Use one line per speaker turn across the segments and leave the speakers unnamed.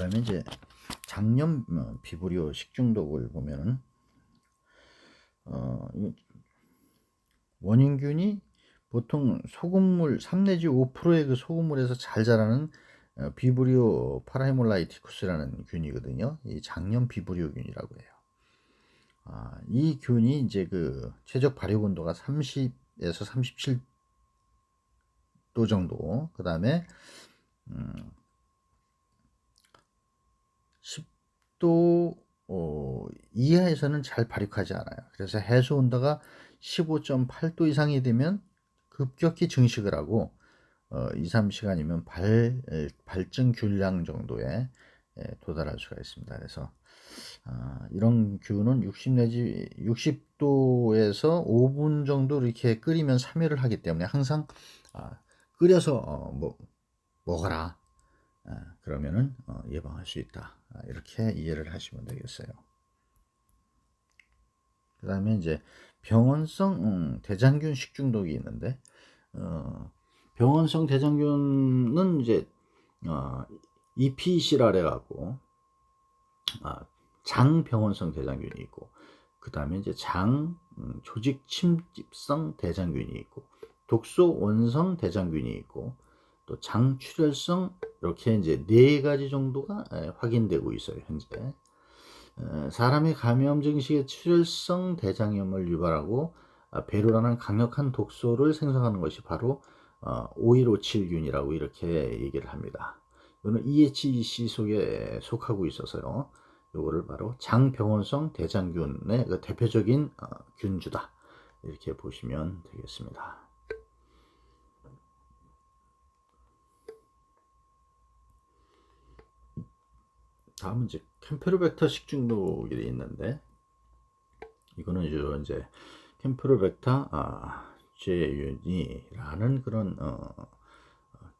그다음에 이제 장염 비브리오 식중독을 보면은 원인균이 보통 소금물 3 내지 5%의 그 소금물에서 잘 자라는 비브리오 파라헤몰라이티쿠스라는 균이거든요. 이 장염 비브리오균이라고 해요. 이 균이 이제 그 최적 발육 온도가 30에서 37도 정도, 그 다음에 10도 이하에서는 잘 발육하지 않아요. 그래서 해수 온도가 15.8도 이상이 되면 급격히 증식을 하고 2, 3시간이면 발증 균량 정도에 도달할 수가 있습니다. 그래서 이런 균은 60 내지 60도에서 5분 정도 이렇게 끓이면 참여를 하기 때문에 항상 끓여서 먹어라. 그러면은 예방할 수 있다. 이렇게 이해를 하시면 되겠어요. 그 다음에 이제 병원성 대장균 식중독이 있는데 병원성 대장균은 이제 EPC라 해갖고 장 병원성 대장균이 있고, 그 다음에 이제 장 조직 침입성 대장균이 있고, 독소 원성 대장균이 있고, 또 장출혈성, 이렇게 이제 4가지 정도가 확인되고 있어요, 현재. 사람의 감염 증식의 출혈성 대장염을 유발하고 배로라는 강력한 독소를 생성하는 것이 바로 5157균이라고 이렇게 얘기를 합니다. 이거는 EHEC 속에 속하고 있어서요. 이거를 바로 장병원성 대장균의 그 대표적인 균주다. 이렇게 보시면 되겠습니다. 다음은 이제 캠페로벡터 식중독이 있는데, 이거는 이제 캠페로벡터 제윤이라는 그런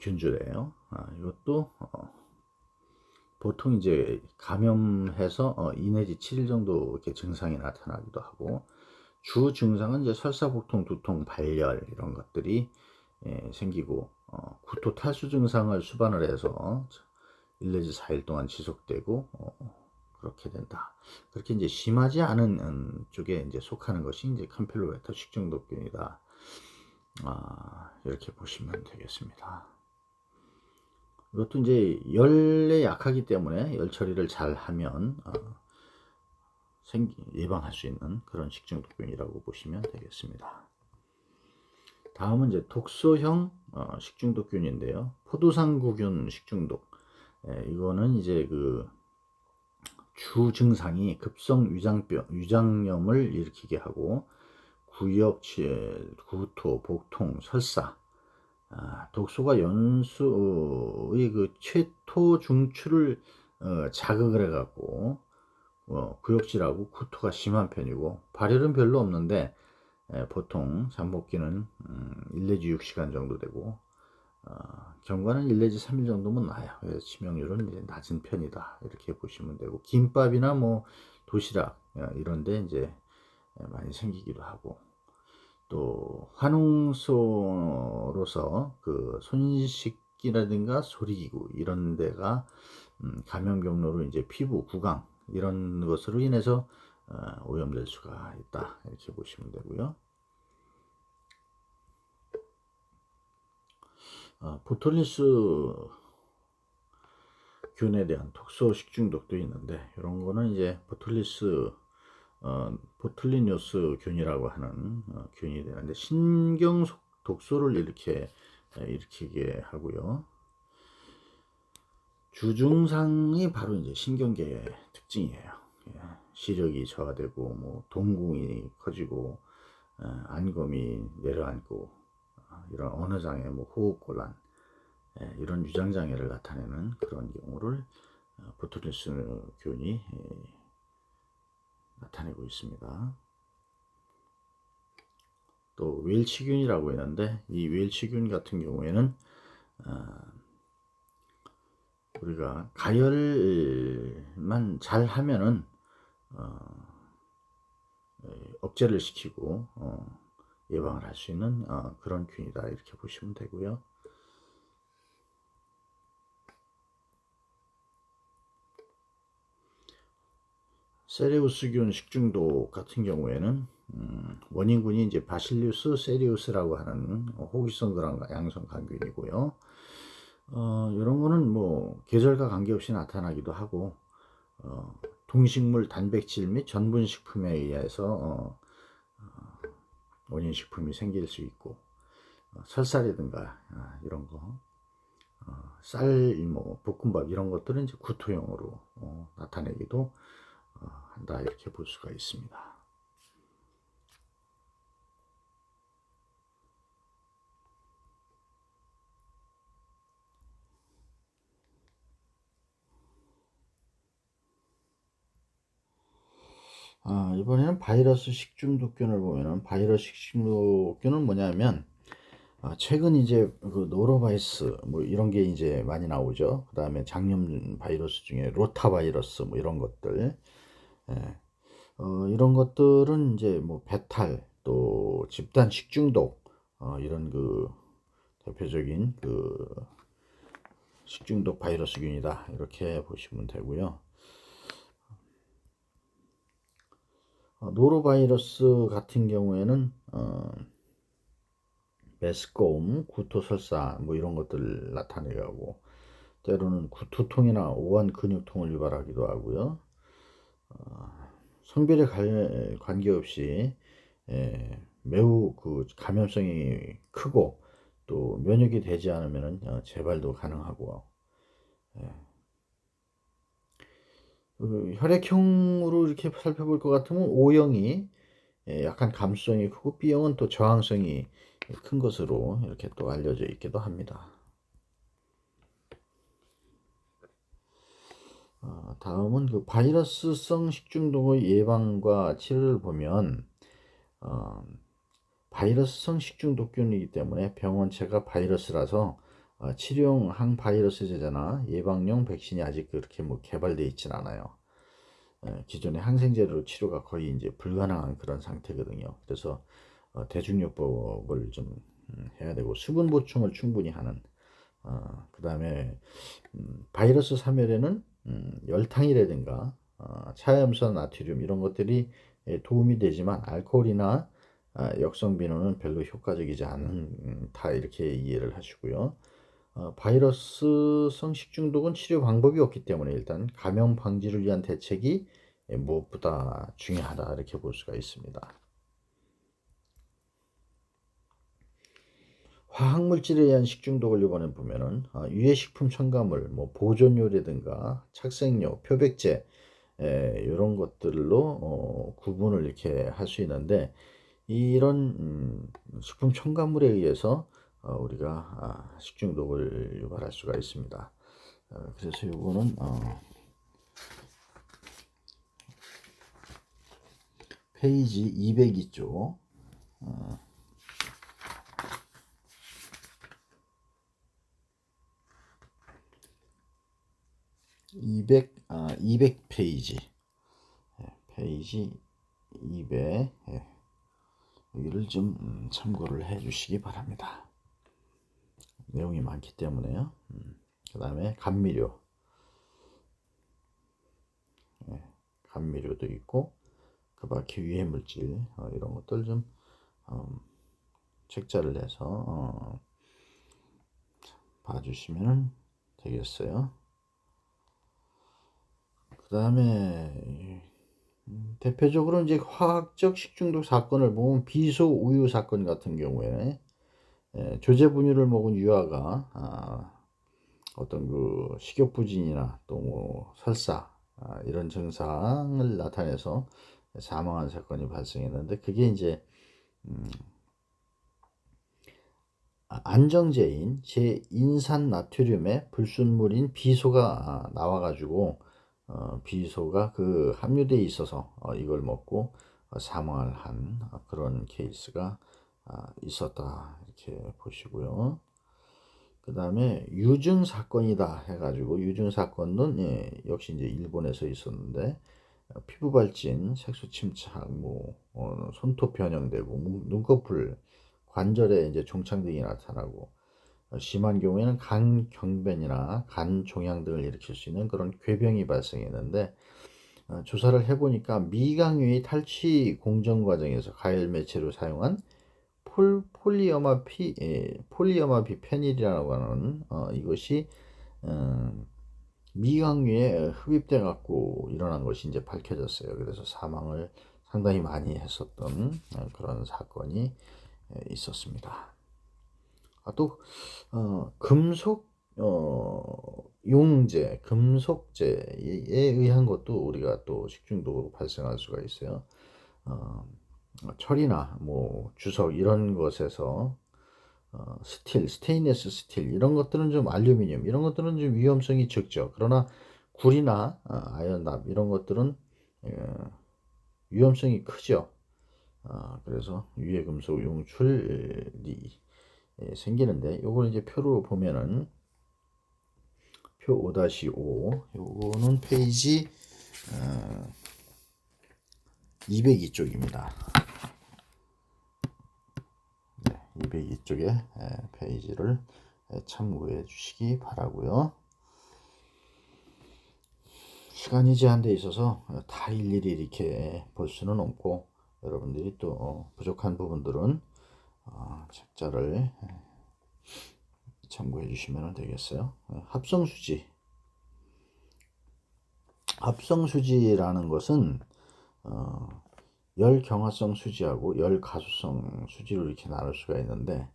균주래요. 이것도 보통 이제 감염해서 2 내지 7일 정도 이렇게 증상이 나타나기도 하고, 주 증상은 이제 설사, 복통, 두통, 발열 이런 것들이 생기고, 구토, 탈수 증상을 수반을 해서 1 내지 4일 동안 지속되고 그렇게 된다. 그렇게 이제 심하지 않은 쪽에 이제 속하는 것이 이제 캠펠로벡터 식중독균이다. 이렇게 보시면 되겠습니다. 이것도 이제 열에 약하기 때문에 열 처리를 잘 하면 예방할 수 있는 그런 식중독균이라고 보시면 되겠습니다. 다음은 이제 독소형 식중독균인데요. 포도상구균 식중독. 이거는 이제 그 주 증상이 급성 위장염을 일으키게 하고, 구토, 복통, 설사, 독소가 연수의 그 최토 중추를 자극을 해갖고 구역질하고 구토가 심한 편이고, 발열은 별로 없는데 보통 잠복기는 1 내지 6시간 정도 되고, 경과는 1 내지 3일 정도면 나요. 그래서 치명률은 이제 낮은 편이다. 이렇게 보시면 되고, 김밥이나 뭐 도시락 이런데 이제 많이 생기기도 하고, 또 환웅소로서 그 손식기라든가 소리기구 이런 데가 감염 경로로 이제 피부, 구강 이런 것으로 인해서 오염될 수가 있다. 이렇게 보시면 되고요. 보톨리스 균에 대한 독소 식중독도 있는데, 이런 거는 이제 보툴리뉴스 균이라고 하는 균이 되는데, 신경 독소를 일으키게 하고요. 주증상이 바로 이제 신경계의 특징이에요. 시력이 저하되고, 뭐 동궁이 커지고, 안검이 내려앉고, 이런 언어장애, 뭐 호흡곤란, 이런 유장장애를 나타내는 그런 경우를 보툴리스 균이 나타내고 있습니다. 또 웰치균이라고 있는데, 이 웰치균 같은 경우에는 우리가 가열만 잘 하면은 억제를 시키고 예방을 할 수 있는 그런 균이다. 이렇게 보시면 되고요. 세레우스균 식중독 같은 경우에는 원인군이 이제 바실리우스 세리우스라고 하는 호기성 양성杆菌이고요. 이런 거는 뭐 계절과 관계없이 나타나기도 하고 동식물 단백질 및 전분 식품에 의해서 원인 식품이 생길 수 있고 설사라든가 이런 거 쌀, 뭐 볶음밥 이런 것들은 이제 구토용으로 나타내기도 한다 이렇게 볼 수가 있습니다. 이번에는 바이러스 식중독균을 보면은 바이러스 식중독균은 뭐냐면 최근 이제 그 노로바이러스 뭐 이런 게 이제 많이 나오죠. 그 다음에 장염 바이러스 중에 로타바이러스 뭐 이런 것들, 예. 이런 것들은 이제 뭐 배탈 또 집단 식중독 이런 그 대표적인 그 식중독 바이러스균이다 이렇게 보시면 되고요. 노로바이러스 같은 경우에는 메스꺼움, 구토설사 뭐 이런 것들 나타내고 때로는 구토통이나 오한 근육통을 유발하기도 하고요. 성별에 관계없이 매우 그 감염성이 크고 또 면역이 되지 않으면 재발도 가능하고 그 혈액형으로 이렇게 살펴볼 것 같으면 O형이 약간 감수성이 크고 B형은 또 저항성이 큰 것으로 이렇게 또 알려져 있기도 합니다. 다음은 그 바이러스성 식중독의 예방과 치료를 보면 바이러스성 식중독균이기 때문에 병원체가 바이러스라서 치료용 항바이러스제나 예방용 백신이 아직 그렇게 뭐 개발되어 있진 않아요. 기존의 항생제로 치료가 거의 이제 불가능한 그런 상태거든요. 그래서 대중요법을 좀 해야 되고 수분 보충을 충분히 하는 그 다음에 바이러스 사멸에는 열탕이라든가 차염선 나트륨 이런 것들이 도움이 되지만 알코올이나 역성비누는 별로 효과적이지 않다 이렇게 이해를 하시고요. 바이러스성 식중독은 치료 방법이 없기 때문에 일단 감염 방지를 위한 대책이 무엇보다 중요하다 이렇게 볼 수가 있습니다. 화학물질에 의한 식중독을 이번에 보면은 유해식품 첨가물, 뭐 보존료라든가 착색료, 표백제 이런 것들로 구분을 이렇게 할 수 있는데 이런 식품 첨가물에 의해서 우리가 식중독을 유발할 수가 있습니다. 그래서 이거는 페이지 202쪽 200페이지 페이지 200 여기를 좀 참고를 해 주시기 바랍니다. 내용이 많기 때문에요. 그 다음에 감미료 감미료도 있고 그 밖에 유해물질 이런 것들 좀 책자를 내서 봐주시면 되겠어요. 그 다음에 대표적으로 이제 화학적 식중독 사건을 보면 비소 우유 사건 같은 경우에 조제 분유를 먹은 유아가 어떤 그 식욕부진이나 또 뭐 설사 이런 증상을 나타내서 사망한 사건이 발생했는데 그게 이제 안정제인 제인산 나트륨의 불순물인 비소가 나와가지고 비소가 그 함유되어 있어서 이걸 먹고 사망을 한 그런 케이스가 있었다 이렇게 보시고요. 그 다음에 유증 사건이다 해가지고 유증 사건은 역시 이제 일본에서 있었는데 피부 발진, 색소 침착, 뭐 손톱 변형되고 눈꺼풀, 관절에 이제 종창 등이 나타나고 심한 경우에는 간 경변이나 간 종양 등을 일으킬 수 있는 그런 궤병이 발생했는데 조사를 해보니까 미강유의 탈취 공정 과정에서 가열 매체로 사용한 폴리어마 비페닐이라고 하는 이것이 미강유에 흡입돼 갖고 일어난 것이 이제 밝혀졌어요. 그래서 사망을 상당히 많이 했었던 그런 사건이 있었습니다. 또 금속 용제, 금속제에 의한 것도 우리가 또 식중독으로 발생할 수가 있어요. 철이나 뭐 주석 이런 것에서 스테인리스 스틸 이런 것들은 좀 알루미늄 이런 것들은 좀 위험성이 적죠. 그러나 구리나 아연납 이런 것들은 위험성이 크죠. 그래서 유해금속 용출이 생기는데 요걸 이제 표로 보면은 표 5-5 요거는 페이지 202쪽입니다. 네, 202쪽에 페이지를 참고해 주시기 바라고요. 시간이 제한되어 있어서 다 일일이 이렇게 볼 수는 없고 여러분들이 또 부족한 부분들은 책자를 참고해 주시면 되겠어요. 합성수지라는 것은 열 경화성 수지하고 열 가수성 수지로 이렇게 나눌 수가 있는데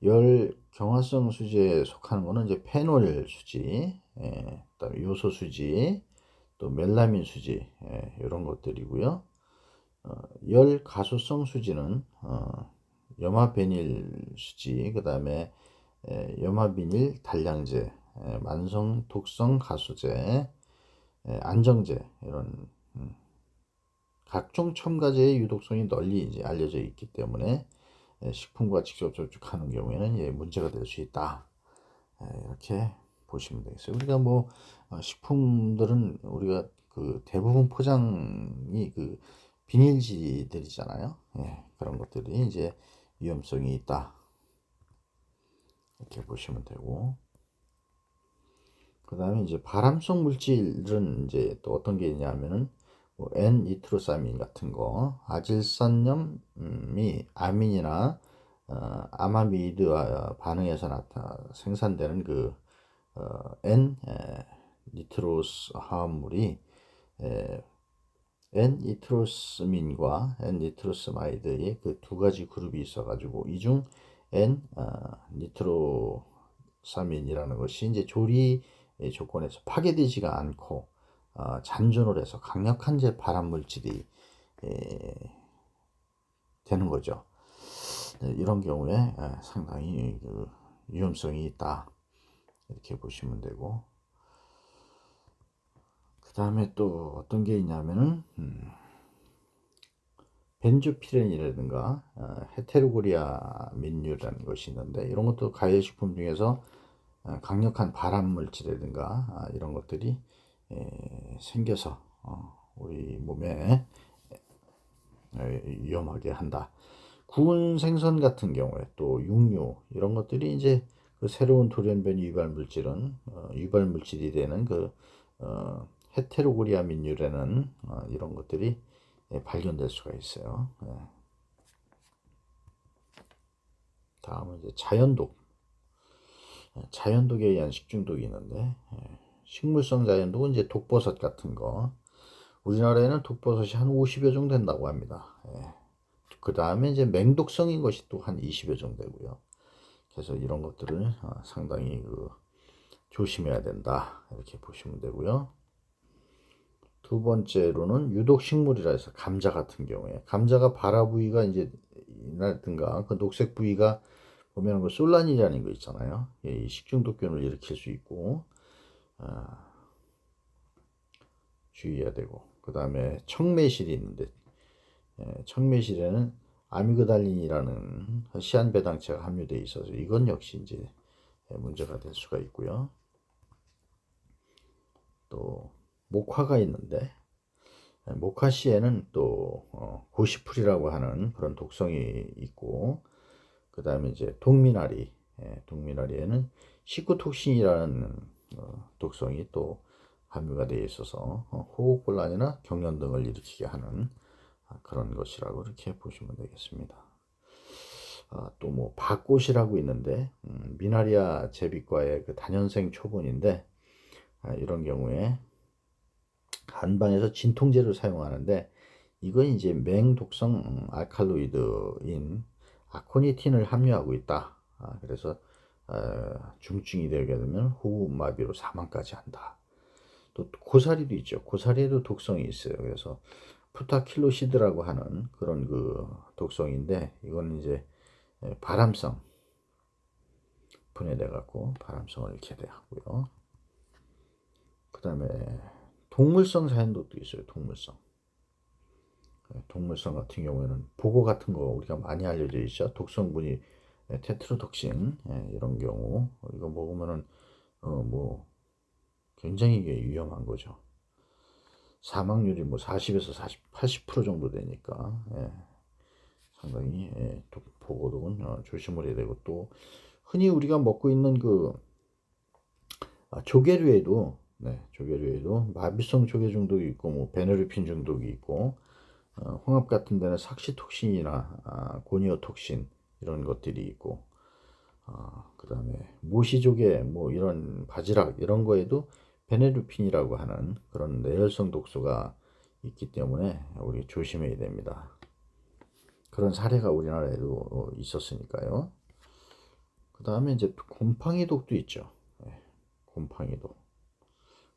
열 경화성 수지에 속하는 것은 이제 페놀 수지, 그다음에 요소 수지, 또 멜라민 수지 이런 것들이고요. 열 가수성 수지는 염화베닐 수지, 그 다음에 염화비닐 단량제, 만성 독성 가수제, 안정제 이런 각종 첨가제의 유독성이 널리 이제 알려져 있기 때문에 식품과 직접 접촉하는 경우에는 문제가 될 수 있다. 이렇게 보시면 되겠어요. 우리가 뭐 식품들은 우리가 그 대부분 포장이 그 비닐지들이잖아요. 그런 것들이 이제 위험성이 있다. 이렇게 보시면 되고, 그 다음에 이제 발암성 물질은 이제 또 어떤 게 있냐면은 뭐 N-니트로사민 같은 거, 아질산염이 아민이나 아마미드와 반응해서 생산되는 그 N-니트로스 화합물이 N-니트로스민과 N-니트로스마이드의 그 두 가지 그룹이 있어가지고 이중 N-니트로사민이라는 것이 이제 조리 조건에서 파괴되지가 않고 잔존을 해서 강력한 발암 물질이 되는 거죠. 이런 경우에 상당히 그 위험성이 있다 이렇게 보시면 되고, 그 다음에 또 어떤 게 있냐면은 벤조피렌이라든가 헤테로고리아민류라는 것이 있는데 이런 것도 가해식품 중에서 강력한 발암 물질이라든가 이런 것들이 생겨서 우리 몸에 위험하게 한다. 구운 생선 같은 경우에 또 육류 이런 것들이 이제 그 새로운 돌연변이 유발 물질이 되는 그 헤테로고리아민류라는 이런 것들이 발견될 수가 있어요. 다음은 이제 자연독에 의한 식중독이 있는데 식물성 자연독은 이제 독버섯 같은 거, 우리나라에는 독버섯이 한 50여 종 된다고 합니다. 그 다음에 이제 맹독성인 것이 또 한 20여 종 되고요. 그래서 이런 것들을 상당히 조심해야 된다 이렇게 보시면 되고요. 두 번째로는 유독식물이라 해서 감자 같은 경우에 감자가 발화 부위가 이제 라든가 그 녹색 부위가 보면 그 솔라닌이라는 거 있잖아요. 이 식중독균을 일으킬 수 있고 주의해야 되고, 그 다음에 청매실이 있는데 청매실에는 아미그달린이라는 시한배당체가 함유되어 있어서 이건 역시 이제 문제가 될 수가 있고요. 또 목화가 있는데 목화씨에는 또 고시풀이라고 하는 그런 독성이 있고, 그 다음에 이제 동미나리에는 시쿠톡신이라는 독성이 또 함유가 되어 있어서 호흡곤란이나 경련 등을 일으키게 하는 그런 것이라고 이렇게 보시면 되겠습니다. 또 뭐 박꽃이라고 있는데 미나리아 제비과의 그 단연생 초본인데 이런 경우에 한방에서 진통제를 사용하는데 이건 이제 맹독성 알칼로이드인 아코니틴을 함유하고 있다. 그래서 중증이 되게 되면 호흡마비로 사망까지 한다. 또 고사리도 있죠. 고사리에도 독성이 있어요. 그래서 푸타킬로시드라고 하는 그런 그 독성인데 이건 이제 바람성 분해돼 갖고 바람성을 잃게 되고요. 그 다음에 동물성 자연독도 있어요. 동물성 같은 경우에는 보고 같은 거 우리가 많이 알려져 있죠. 독성분이 테트로톡신 이런 경우 이거 먹으면은 뭐 굉장히 위험한 거죠. 사망률이 뭐 40에서 40, 80% 정도 되니까 상당히 보고독은 조심을 해야 되고 또 흔히 우리가 먹고 있는 그 조개류에도 조개류에도 마비성 조개 중독이 있고 뭐 베네르핀 중독이 있고 홍합 같은 데는 삭시톡신이나 고니오톡신 이런 것들이 있고 그 다음에 모시조개 뭐 이런 바지락 이런 거에도 베네르핀이라고 하는 그런 내열성 독소가 있기 때문에 우리 조심해야 됩니다. 그런 사례가 우리나라에도 있었으니까요. 그 다음에 이제 곰팡이독도 있죠.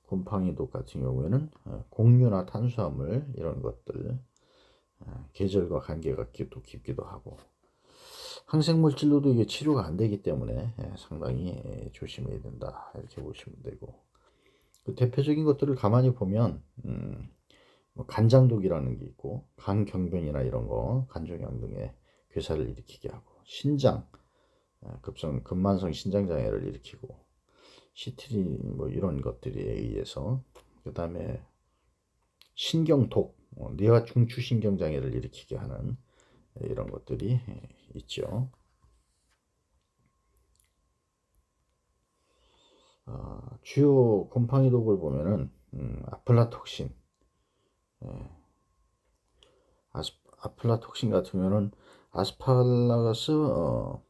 곰팡이독 같은 경우에는 곡류나 탄수화물 이런 것들 계절과 관계가 또 깊기도 하고 항생물질로도 이게 치료가 안 되기 때문에 상당히 조심해야 된다 이렇게 보시면 되고 그 대표적인 것들을 가만히 보면 뭐 간장독이라는 게 있고 간경변이나 이런 거 간종양 등의 괴사를 일으키게 하고 신장 급만성 신장 장애를 일으키고 시트린 뭐 이런 것들에 의해서 그 다음에 신경독 뇌와 중추신경 장애를 일으키게 하는 이런 것들이 있죠. 주요 곰팡이 독을 보면은 아플라톡신, 아플라톡신 같은 경우는 아스파라거스,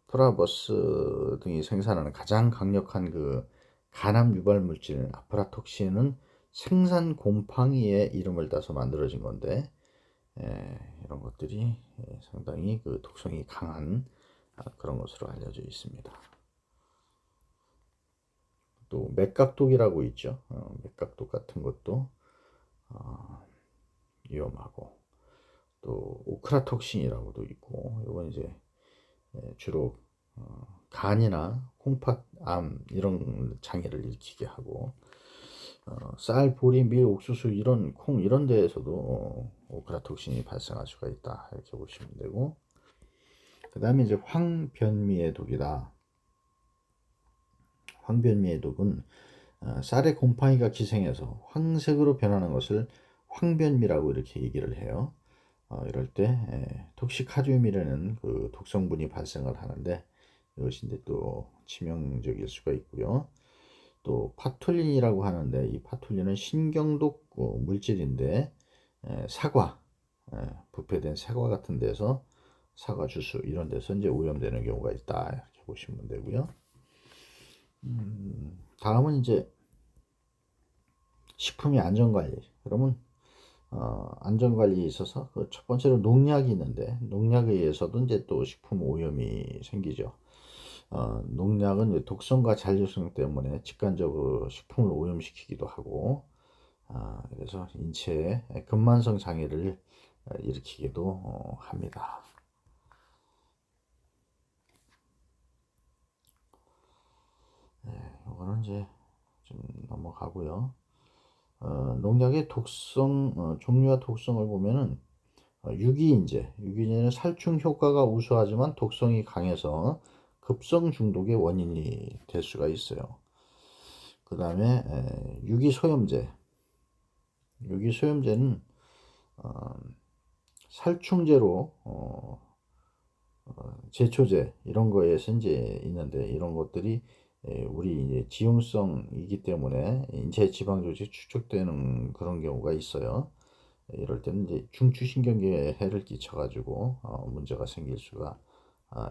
프라버스 등이 생산하는 가장 강력한 그 간암 유발 물질 아플라톡신은 생산 곰팡이의 이름을 따서 만들어진 건데 이런 것들이 상당히 그 독성이 강한 그런 것으로 알려져 있습니다. 또 맥각독이라고 있죠. 맥각독 같은 것도 위험하고 또 오크라톡신이라고도 있고 이건 이제 주로 간이나 콩팥암 이런 장애를 일으키게 하고 쌀, 보리, 밀, 옥수수 이런 콩 이런 데에서도 오크라톡신이 발생할 수가 있다 이렇게 보시면 되고 그 다음에 이제 황변미의 독이다. 황변미의 독은 쌀의 곰팡이가 기생해서 황색으로 변하는 것을 황변미라고 이렇게 얘기를 해요. 이럴 때 톡시카듐이라는 그 독성분이 발생을 하는데 이것이 이제 또 치명적일 수가 있고요. 또 파툴린이라고 하는데 이 파툴린은 신경독 물질인데 사과, 부패된 사과 같은 데서 사과 주스 이런 데서 이제 오염되는 경우가 있다 이렇게 보시면 되고요. 다음은 이제 식품의 안전관리. 그러면 안전관리에 있어서 그 첫 번째로 농약이 있는데 농약에 의해서도 이제 또 식품 오염이 생기죠. 농약은 이제 독성과 잔류성 때문에 직간접으로 식품을 오염시키기도 하고 그래서 인체에 근만성 장애를 일으키기도 합니다. 이거는 이제 좀 넘어가고요. 농약의 독성 종류와 독성을 보면은 유기인제는 살충 효과가 우수하지만 독성이 강해서 급성 중독의 원인이 될 수가 있어요. 그 다음에 유기소염제는 살충제로 제초제 이런 거에서 이제 있는데 이런 것들이 우리 이제 지용성이기 때문에 인체 지방 조직이 축적되는 그런 경우가 있어요. 이럴 때는 이제 중추신경계에 해를 끼쳐가지고 문제가 생길 수가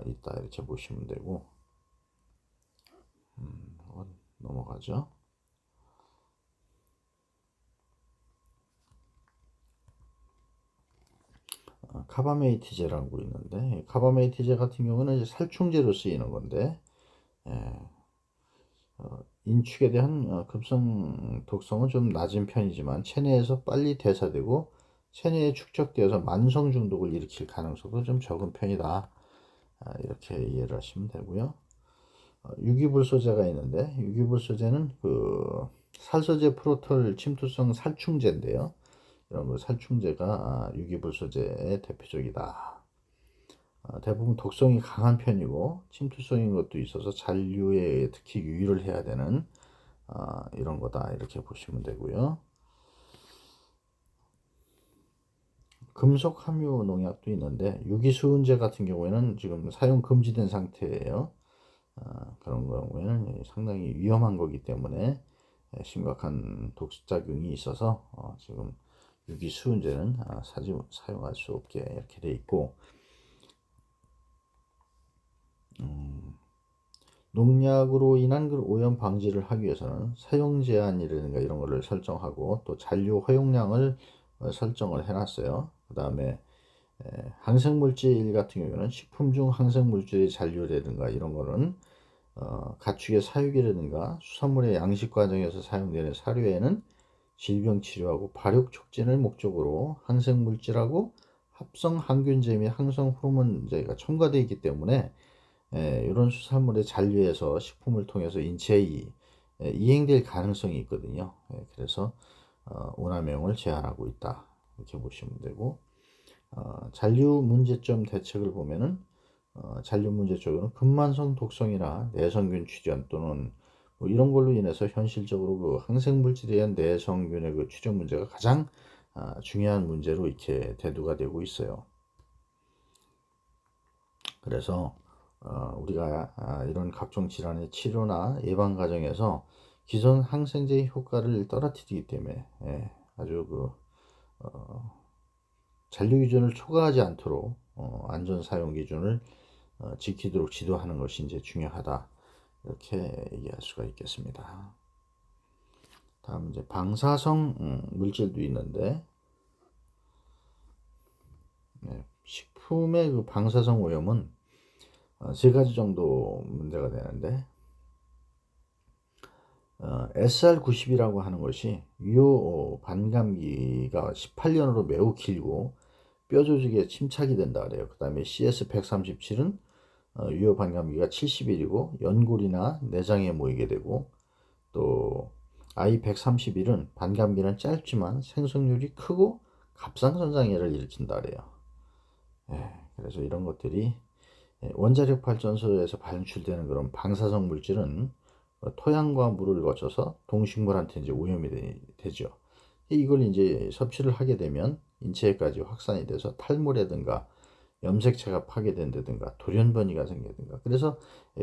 있다 이렇게 보시면 되고, 넘어가죠. 카바메이티제라고 있는데, 카바메이티제 같은 경우는 이제 살충제로 쓰이는 건데, 인축에 대한 급성 독성은 좀 낮은 편이지만 체내에서 빨리 대사되고 체내에 축적되어서 만성 중독을 일으킬 가능성도 좀 적은 편이다. 이렇게 이해를 하시면 되고요. 유기불소제가 있는데, 유기불소제는 그 살서제 프로톨 침투성 살충제인데요. 이런 거 살충제가 유기불소제의 대표적이다. 대부분 독성이 강한 편이고 침투성인 것도 있어서 잔류에 특히 유의를 해야 되는 이런 거다 이렇게 보시면 되고요. 금속 함유 농약도 있는데, 유기수은제 같은 경우에는 지금 사용 금지된 상태예요. 그런 경우에는 상당히 위험한 거기 때문에 심각한 독작용이 있어서 지금 유기수은제는 사용할 수 없게 이렇게 돼 있고, 농약으로 인한 그 오염 방지를 하기 위해서는 사용 제한이라든가 이런 거를 설정하고 또 잔류 허용량을 설정을 해놨어요. 그 다음에 항생물질 같은 경우는 식품 중 항생물질의 잔류라든가 이런 거는 가축의 사육이라든가 수산물의 양식 과정에서 사용되는 사료에는 질병 치료하고 발육 촉진을 목적으로 항생물질하고 합성 항균제 및 항성 호르몬제가 첨가되어 있기 때문에 이런 수산물의 잔류에서 식품을 통해서 인체에 이행될 가능성이 있거든요. 그래서 오남용을 제한하고 있다 이렇게 보시면 되고, 잔류 문제점 대책을 보면은 잔류 문제 쪽은 근만성 독성이나 내성균 출현 또는 뭐 이런 걸로 인해서 현실적으로 그 항생물질에 의한 내성균의 그 출현 문제가 가장 중요한 문제로 이렇게 대두가 되고 있어요. 그래서 우리가 이런 각종 질환의 치료나 예방 과정에서 기존 항생제의 효과를 떨어뜨리기 때문에 아주 그 잔류 기준을 초과하지 않도록 안전 사용 기준을 지키도록 지도하는 것이 이제 중요하다 이렇게 얘기할 수가 있겠습니다. 다음 이제 방사성 물질도 있는데, 식품의 그 방사성 오염은 세 가지 정도 문제가 되는데, SR90이라고 하는 것이 유효 반감기가 18년으로 매우 길고 뼈 조직에 침착이 된다 그래요. 그 다음에 CS137은 유효 반감기가 70일이고 연골이나 내장에 모이게 되고, 또 I131은 반감기는 짧지만 생성률이 크고 갑상선 장애를 일으킨다 그래요. 그래서 이런 것들이 원자력 발전소에서 방출되는 그런 방사성 물질은 토양과 물을 거쳐서 동식물한테 이제 오염이 되죠. 이걸 이제 섭취를 하게 되면 인체에까지 확산이 돼서 탈모라든가 염색체가 파괴된다든가 돌연변이가 생기든가, 그래서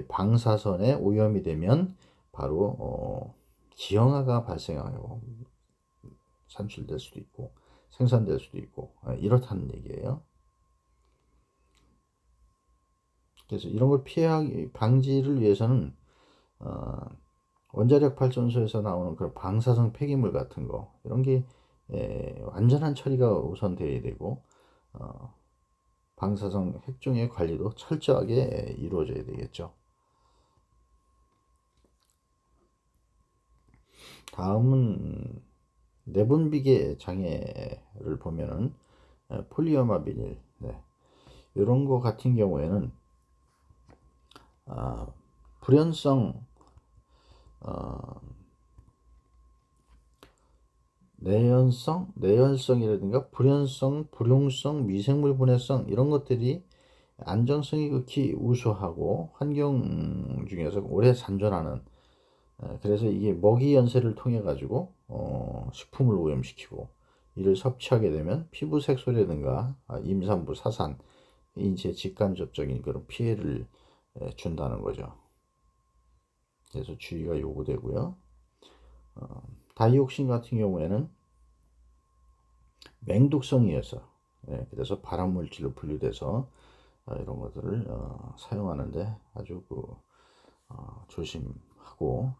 방사선에 오염이 되면 바로 기형아가 발생하고 산출될 수도 있고 생산될 수도 있고 이렇다는 얘기예요. 그래서 이런 걸 피하기 방지를 위해서는 원자력 발전소에서 나오는 그런 방사성 폐기물 같은 거 이런 게 완전한 처리가 우선돼야 되고, 방사성 핵종의 관리도 철저하게 이루어져야 되겠죠. 다음은 내분비계 장애를 보면은 폴리어마 비닐 이런 거 같은 경우에는 불연성 내연성이라든가 불연성, 불용성, 미생물 분해성 이런 것들이 안정성이 극히 우수하고 환경 중에서 오래 산전하는, 그래서 이게 먹이 연쇄를 통해 가지고 식품을 오염시키고 이를 섭취하게 되면 피부 색소라든가 임산부 사산, 인체 직간접적인 그런 피해를 준다는 거죠. 그래서 주의가 요구되고요. 다이옥신 같은 경우에는 맹독성이어서 그래서 발암물질로 분류돼서 이런 것들을 사용하는데 아주 조심하고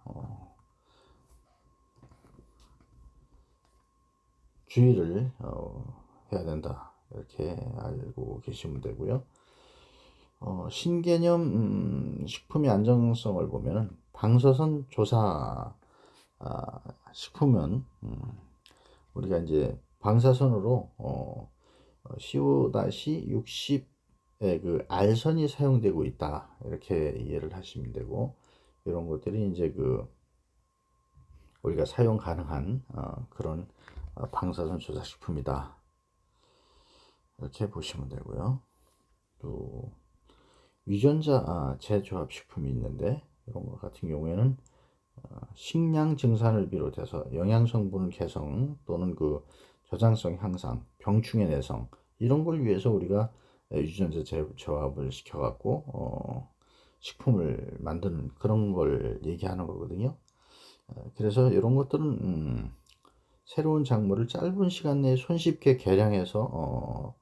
주의를 해야 된다, 이렇게 알고 계시면 되고요. 신개념 식품의 안정성을 보면은 방사선 조사 식품은 우리가 이제 방사선으로 CO-60의 그 알선이 사용되고 있다, 이렇게 이해를 하시면 되고, 이런 것들이 이제 우리가 사용 가능한 그런 방사선 조사 식품이다, 이렇게 보시면 되고요. 또 유전자 재조합 식품이 있는데, 이런 것 같은 경우에는 식량 증산을 비롯해서 영양 성분 개성 또는 저장성 향상, 병충해 내성, 이런 걸 위해서 우리가 유전자 재조합을 시켜갖고 식품을 만드는 그런 걸 얘기하는 거거든요. 그래서 이런 것들은 새로운 작물을 짧은 시간 내에 손쉽게 개량해서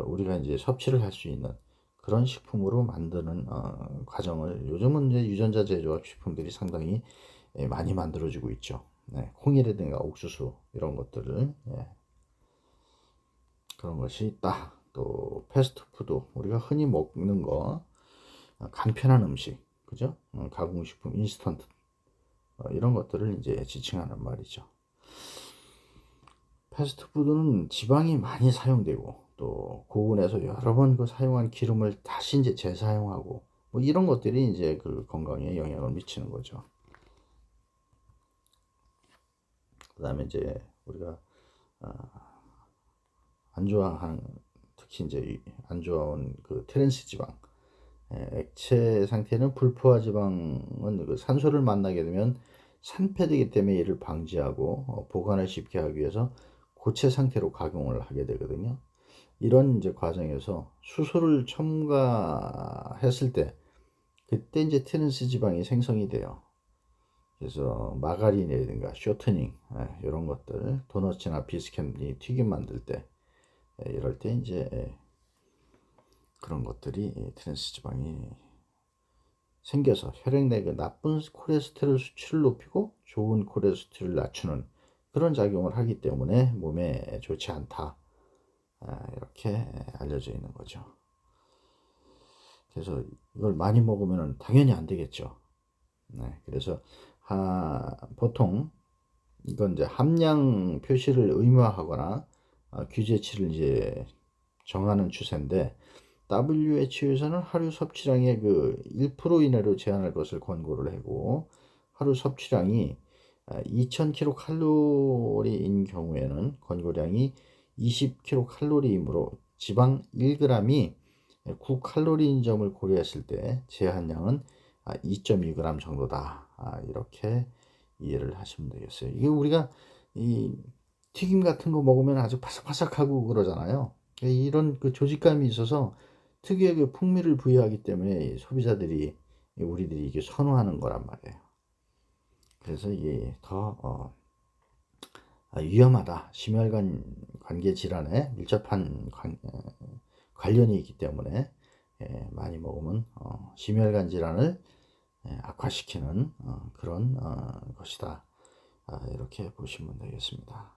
우리가 이제 섭취를 할 수 있는 그런 식품으로 만드는 과정을 요즘은 이제 유전자 제조합 식품들이 상당히 많이 만들어지고 있죠. 콩이라든가 옥수수 이런 것들을 그런 것이 있다. 또 패스트푸드, 우리가 흔히 먹는 거 간편한 음식, 그죠? 가공식품, 인스턴트 이런 것들을 이제 지칭하는 말이죠. 패스트푸드는 지방이 많이 사용되고 또 고온에서 여러 번 사용한 기름을 다시 이제 재사용하고 이런 것들이 이제 건강에 영향을 미치는 거죠. 그 다음에 이제 우리가 안 좋아하는, 특히 이제 안 좋아하는 트랜스 지방, 액체 상태는 불포화 지방은 산소를 만나게 되면 산패되기 때문에 이를 방지하고 보관을 쉽게 하기 위해서 고체 상태로 가공을 하게 되거든요. 이런 이제 과정에서 수소를 첨가했을 때 그때 이제 트랜스 지방이 생성이 돼요. 그래서 마가린이라든가 쇼트닝 이런 것들, 도너츠나 비스켓 튀김 만들 때 이럴 때 이제 그런 것들이 트랜스 지방이 생겨서 혈액 내 나쁜 콜레스테롤 수치를 높이고 좋은 콜레스테롤을 낮추는 그런 작용을 하기 때문에 몸에 좋지 않다, 이렇게 알려져 있는 거죠. 그래서 이걸 많이 먹으면 당연히 안 되겠죠. 그래서 보통 이건 이제 함량 표시를 의무화하거나 규제치를 이제 정하는 추세인데, WHO에서는 하루 섭취량의 1% 이내로 제한할 것을 권고를 하고, 하루 섭취량이 2000kcal인 경우에는 권고량이 20kcal이므로 지방 1g이 9칼로리인 점을 고려했을 때 제한량은 2.2g 정도다, 이렇게 이해를 하시면 되겠어요. 이게 우리가 이 튀김 같은 거 먹으면 아주 바삭바삭하고 그러잖아요. 이런 조직감이 있어서 특유의 풍미를 부여하기 때문에 소비자들이, 우리들이 이게 선호하는 거란 말이에요. 그래서 이게 더 위험하다, 심혈관 관계 질환에 밀접한 관련이 있기 때문에 많이 먹으면 심혈관 질환을 악화시키는 그런 것이다, 이렇게 보시면 되겠습니다.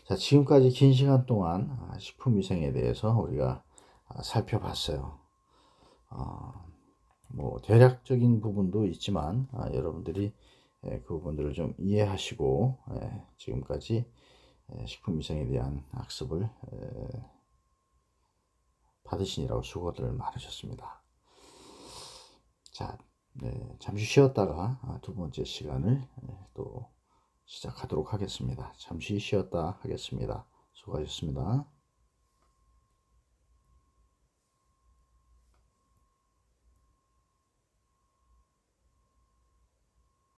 자, 지금까지 긴 시간 동안 식품위생에 대해서 우리가 살펴봤어요. 대략적인 부분도 있지만 여러분들이 그 부분들을 좀 이해하시고 지금까지 식품위생에 대한 학습을 받으시느라고 수고들 많으셨습니다. 자, 잠시 쉬었다가 두 번째 시간을 또 시작하도록 하겠습니다. 잠시 쉬었다 하겠습니다. 수고하셨습니다.